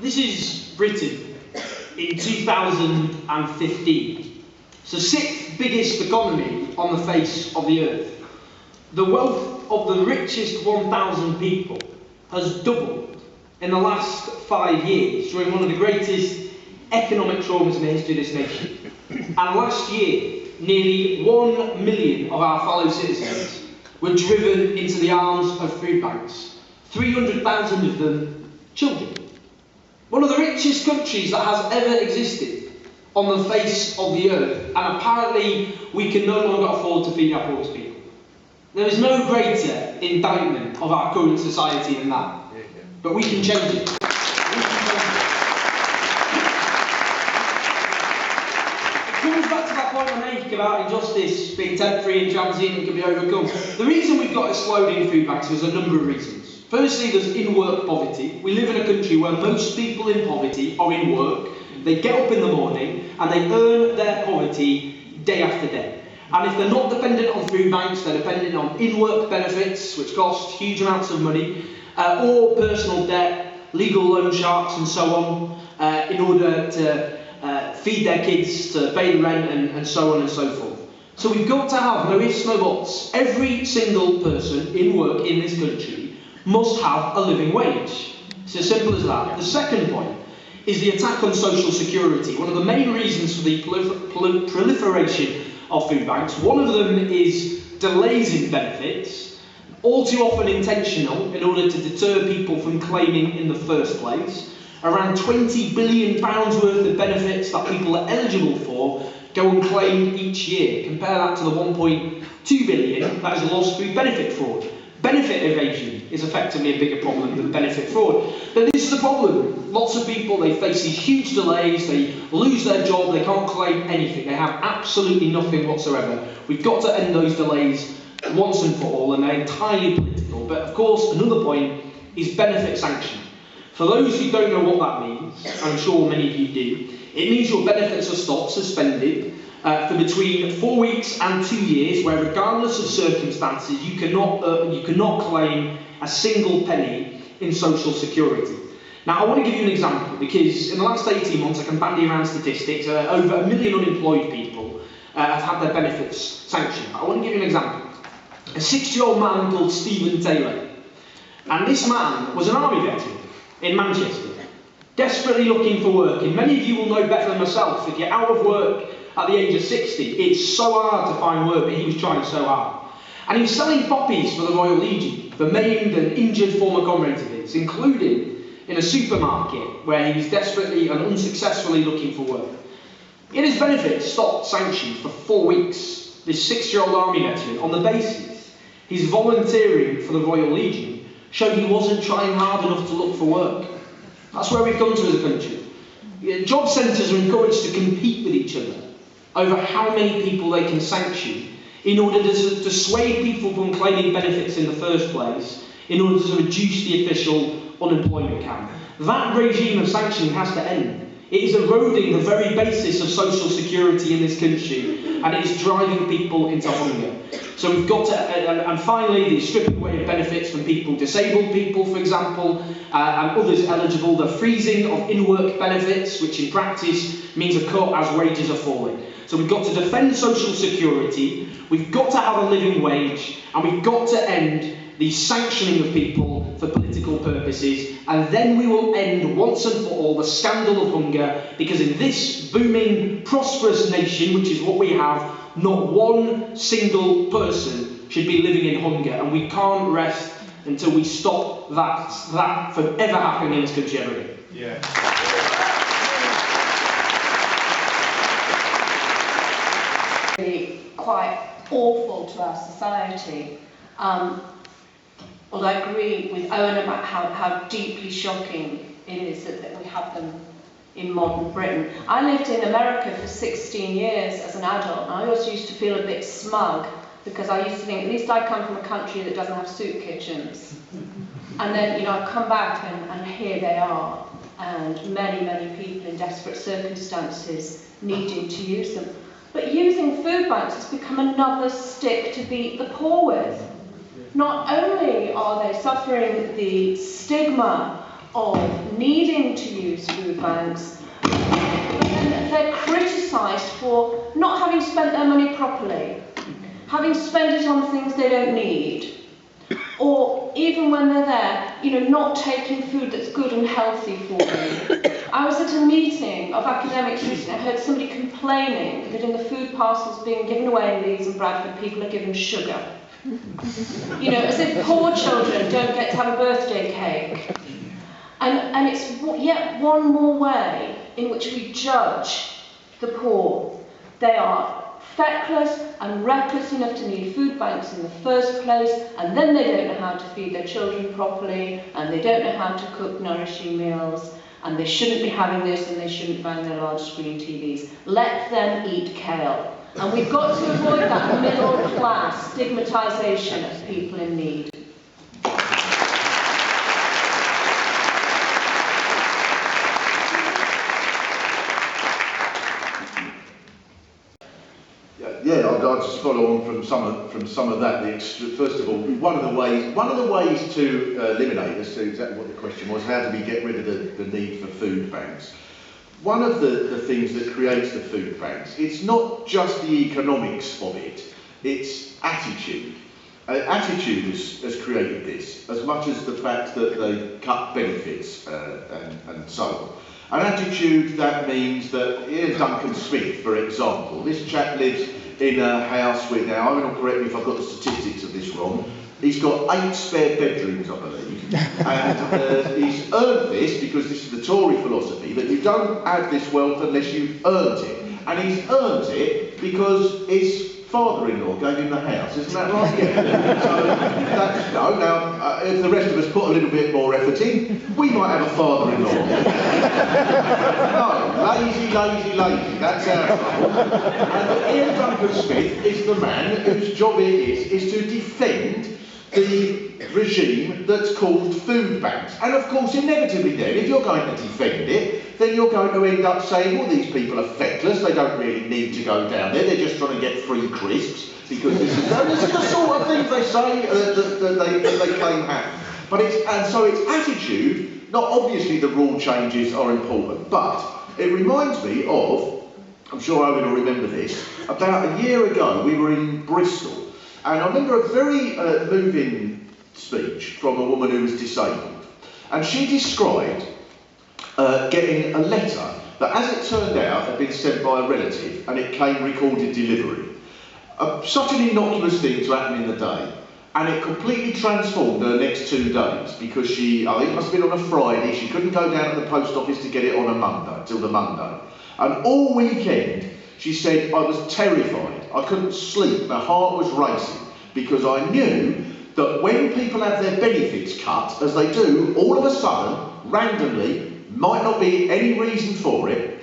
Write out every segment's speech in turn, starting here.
This is Britain in 2015. It's the 6th biggest economy on the face of the earth. The wealth of the richest 1,000 people has doubled in the last 5 years during one of the greatest economic traumas in the history of this nation. And last year, nearly 1 million of our fellow citizens were driven into the arms of Foodbanks. 300,000 of them children. One of the richest countries that has ever existed on the face of the earth, and apparently we can no longer afford to feed our poorest people. There is no greater indictment of our current society than that. But we can change it. It comes back to that point I make about injustice being temporary and transient and can be overcome. The reason we've got exploding food banks is a number of reasons. Firstly, there's in-work poverty. We live in a country where most people in poverty are in work. They get up in the morning and they earn their poverty day after day. And if they're not dependent on food banks, they're dependent on in-work benefits, which cost huge amounts of money, or personal debt, legal loan sharks and so on, in order to feed their kids, to pay the rent and so on and so forth. So we've got to have, no ifs, no buts, every single person in work in this country must have a living wage. It's as simple as that. The second point is the attack on social security. One of the main reasons for the proliferation of food banks, one of them is delays in benefits, all too often intentional in order to deter people from claiming in the first place. Around £20 billion worth of benefits that people are eligible for go unclaimed each year. Compare that to the 1.2 billion that is lost through benefit fraud. Benefit evasion is effectively a bigger problem than benefit fraud. But this is the problem. Lots of people, they face these huge delays, they lose their job, they can't claim anything, they have absolutely nothing whatsoever. We've got to end those delays once and for all, and they're entirely political. But of course, another point is benefit sanction. For those who don't know what that means, I'm sure many of you do, it means your benefits are stopped, suspended, for between 4 weeks and 2 years, where regardless of circumstances, you cannot claim a single penny in social security. Now, I want to give you an example, because in the last 18 months, I can bandy around statistics, over 1 million unemployed people have had their benefits sanctioned. I want to give you an example. A 60-year-old man called Stephen Taylor, and this man was an army veteran in Manchester, desperately looking for work, and many of you will know better than myself, if you're out of work at the age of 60, it's so hard to find work, but he was trying so hard. And he was selling poppies for the Royal Legion, for maimed and injured former comrades of his, including in a supermarket where he was desperately and unsuccessfully looking for work. Yet his benefits stopped sanctioned for 4 weeks, this 6-year-old army veteran, on the basis his volunteering for the Royal Legion showed he wasn't trying hard enough to look for work. That's where we've come to as a country. Job centres are encouraged to compete with each other over how many people they can sanction in order to dissuade people from claiming benefits in the first place, in order to reduce the official unemployment cap. That regime of sanctioning has to end. It is eroding the very basis of social security in this country, and it is driving people into hunger. So we've got to, and finally, the stripping away of benefits from people, disabled people, for example, and others eligible, the freezing of in-work benefits, which in practice means a cut as wages are falling. So we've got to defend social security, we've got to have a living wage, and we've got to end the sanctioning of people for political purposes, and then we will end once and for all the scandal of hunger, because in this booming, prosperous nation, which is what we have, not one single person should be living in hunger, and we can't rest until we stop that from ever happening in this country ever again. Yeah. Really quite awful to our society. Although I agree with Owen about how deeply shocking it is that we have them in modern Britain. I lived in America for 16 years as an adult, and I always used to feel a bit smug because I used to think, at least I come from a country that doesn't have soup kitchens. And then, I come back and here they are, and many, many people in desperate circumstances needing to use them. But using food banks has become another stick to beat the poor with. Not only are they suffering the stigma of needing to use food banks. But then they're criticised for not having spent their money properly, having spent it on things they don't need, or even when they're there, not taking food that's good and healthy for them. I was at a meeting of academics recently. I heard somebody complaining that in the food parcels being given away in Leeds and Bradford, people are given sugar. As if poor children don't get to have a birthday cake. And it's yet one more way in which we judge the poor. They are feckless and reckless enough to need food banks in the first place, and then they don't know how to feed their children properly, and they don't know how to cook nourishing meals, and they shouldn't be having this, and they shouldn't bang their large screen TVs. Let them eat kale. And we've got to avoid that middle class stigmatisation of people in need. Yeah, I'd just follow on from some of that. First of all, one of the ways to eliminate, as to exactly what the question was, how do we get rid of the need for food banks? One of the things that creates the food banks, it's not just the economics of it, it's attitude. Attitude has created this, as much as the fact that they cut benefits and so on. An attitude, that means that, Duncan Smith, for example, this chap lives in a house with, now Owen will correct me if I've got the statistics of this wrong, he's got 8 spare bedrooms, I believe, and he's earned this because this is the Tory philosophy, that you don't have this wealth unless you've earned it. And he's earned it because his father-in-law gave him the house, isn't that right? Yeah. So that's, now, if the rest of us put a little bit more effort in, we might have a father-in-law. No, lazy, that's our trouble. And Ian Duncan Smith is the man whose job it is to defend the regime that's called food banks. And of course, inevitably then, if you're going to defend it, then you're going to end up saying, well, these people are feckless, they don't really need to go down there, they're just trying to get free crisps, because this is the sort of things they say that they claim happen. So it's attitude, not obviously the rule changes are important, but it reminds me of, I'm sure Owen will remember this, about a year ago we were in Bristol, and I remember a very moving speech from a woman who was disabled, and she described getting a letter that, as it turned out, had been sent by a relative, and it came recorded delivery. Such an innocuous thing to happen in the day, and it completely transformed her next 2 days, because I think it must have been on a Friday, she couldn't go down to the post office to get it on a Monday, till the Monday. And all weekend, she said, I was terrified, I couldn't sleep, my heart was racing, because I knew that when people have their benefits cut, as they do, all of a sudden, randomly, might not be any reason for it,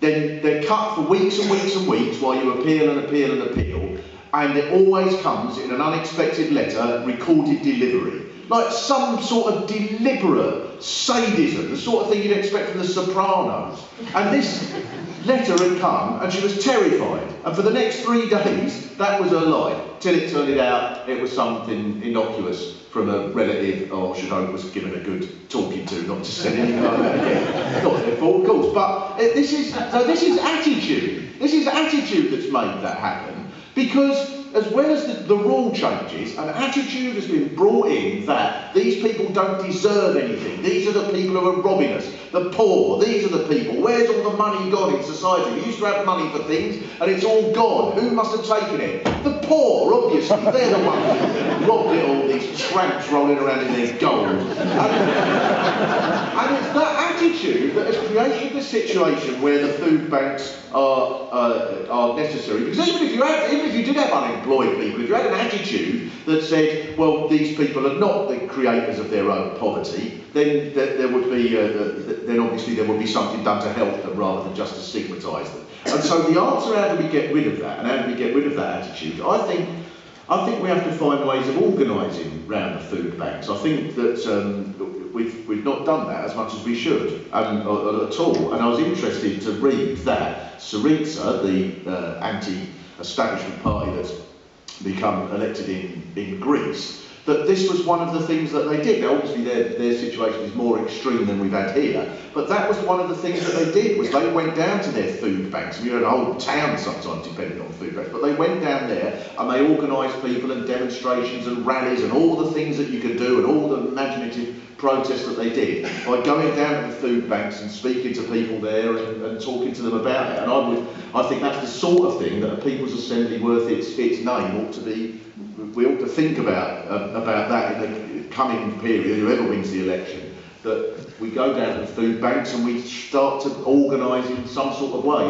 then they're cut for weeks and weeks and weeks while you appeal and appeal and appeal, and it always comes in an unexpected letter, recorded delivery. Like some sort of deliberate sadism, the sort of thing you'd expect from The Sopranos. And this letter had come, and she was terrified. And for the next 3 days, that was her life, till it turned out it was something innocuous from a relative, or I should hope was given a good talking to, not to send anything like that again. Not their fault, of course. But this is attitude. This is attitude that's made that happen, because as well as the rule changes, an attitude has been brought in that these people don't deserve anything. These are the people who are robbing us. The poor, these are the people. Where's all the money gone in society? We used to have money for things, and it's all gone. Who must have taken it? The poor, obviously. They're the ones who robbed it all, these tramps rolling around in their gold. And it's that attitude that has created the situation where the food banks are necessary. Because even if you did have unemployed people, if you had an attitude that said, well, these people are not the creators of their own poverty, then there would be, then obviously there would be something done to help them rather than just to stigmatise them. And so the answer, how do we get rid of that, and how do we get rid of that attitude? I think we have to find ways of organising round the food banks. I think that we've not done that as much as we should at all. And I was interested to read that Syriza, the anti-establishment party that's become elected in Greece, that this was one of the things that they did. Now obviously their situation is more extreme than we've had here, but that was one of the things that they did, was they went down to their food banks. And you had a whole town sometimes depending on food banks, but they went down there and they organised people and demonstrations and rallies and all the things that you could do and all the imaginative protests that they did by going down to the food banks and speaking to people there and talking to them about it. And I think that's the sort of thing that a People's Assembly worth its name ought to be. We ought to think about that in the coming period, whoever wins the election, that we go down to the food banks and we start to organise in some sort of way.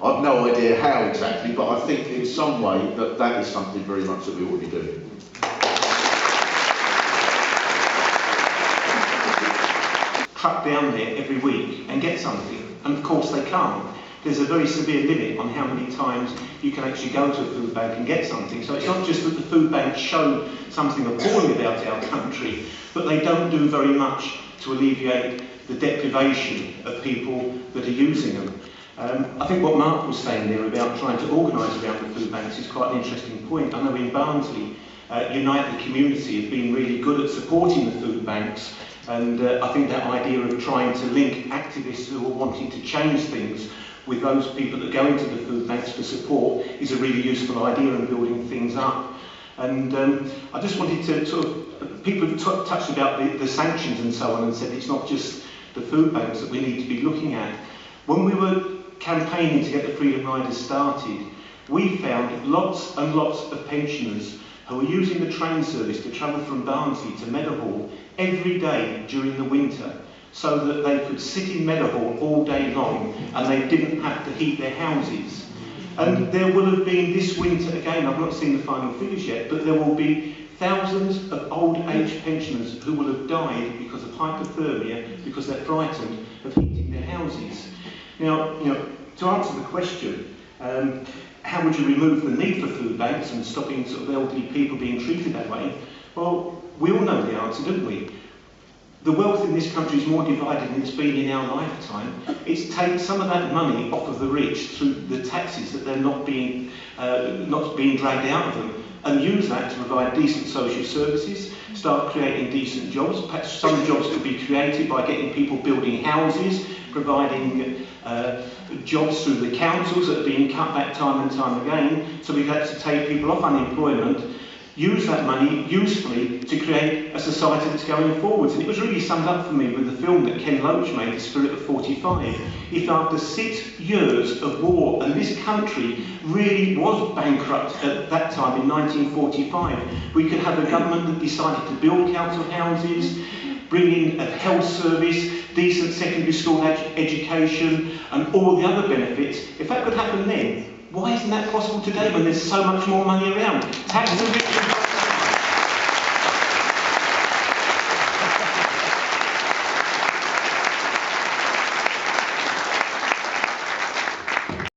I've no idea how exactly, but I think in some way that is something very much that we ought to be doing. Truck down there every week and get something, and of course they can't. There's a very severe limit on how many times you can actually go to a food bank and get something. So it's not just that the food banks show something appalling about our country, but they don't do very much to alleviate the deprivation of people that are using them. I think what Mark was saying there about trying to organise around the food banks is quite an interesting point. I know in Barnsley, Unite the Community have been really good at supporting the food banks, and I think that idea of trying to link activists who are wanting to change things with those people that go into the food banks for support is a really useful idea in building things up. And I just wanted to sort of, people have touched about the sanctions and so on and said it's not just the food banks that we need to be looking at. When we were campaigning to get the Freedom Riders started, we found lots and lots of pensioners who were using the train service to travel from Barnsley to Meadowhall every day during the winter, so that they could sit in Meadowhall all day long and they didn't have to heat their houses. And there will have been this winter, again, I've not seen the final figures yet, but there will be thousands of old age pensioners who will have died because of hypothermia, because they're frightened of heating their houses. Now, to answer the question, how would you remove the need for food banks and stopping sort of elderly people being treated that way? Well, we all know the answer, don't we? The wealth in this country is more divided than it's been in our lifetime. It's take some of that money off of the rich through the taxes that they're not being dragged out of them, and use that to provide decent social services, start creating decent jobs. Perhaps some jobs could be created by getting people building houses, providing jobs through the councils that are being cut back time and time again. So we've had to take people off unemployment, use that money usefully to create a society that's going forwards. And it was really summed up for me with the film that Ken Loach made, The Spirit of 45. If after 6 years of war, and this country really was bankrupt at that time in 1945, we could have a government that decided to build council houses, bring in a health service, decent secondary school education, and all the other benefits. If that could happen then, why isn't that possible today when there's so much more money around? Tax the rich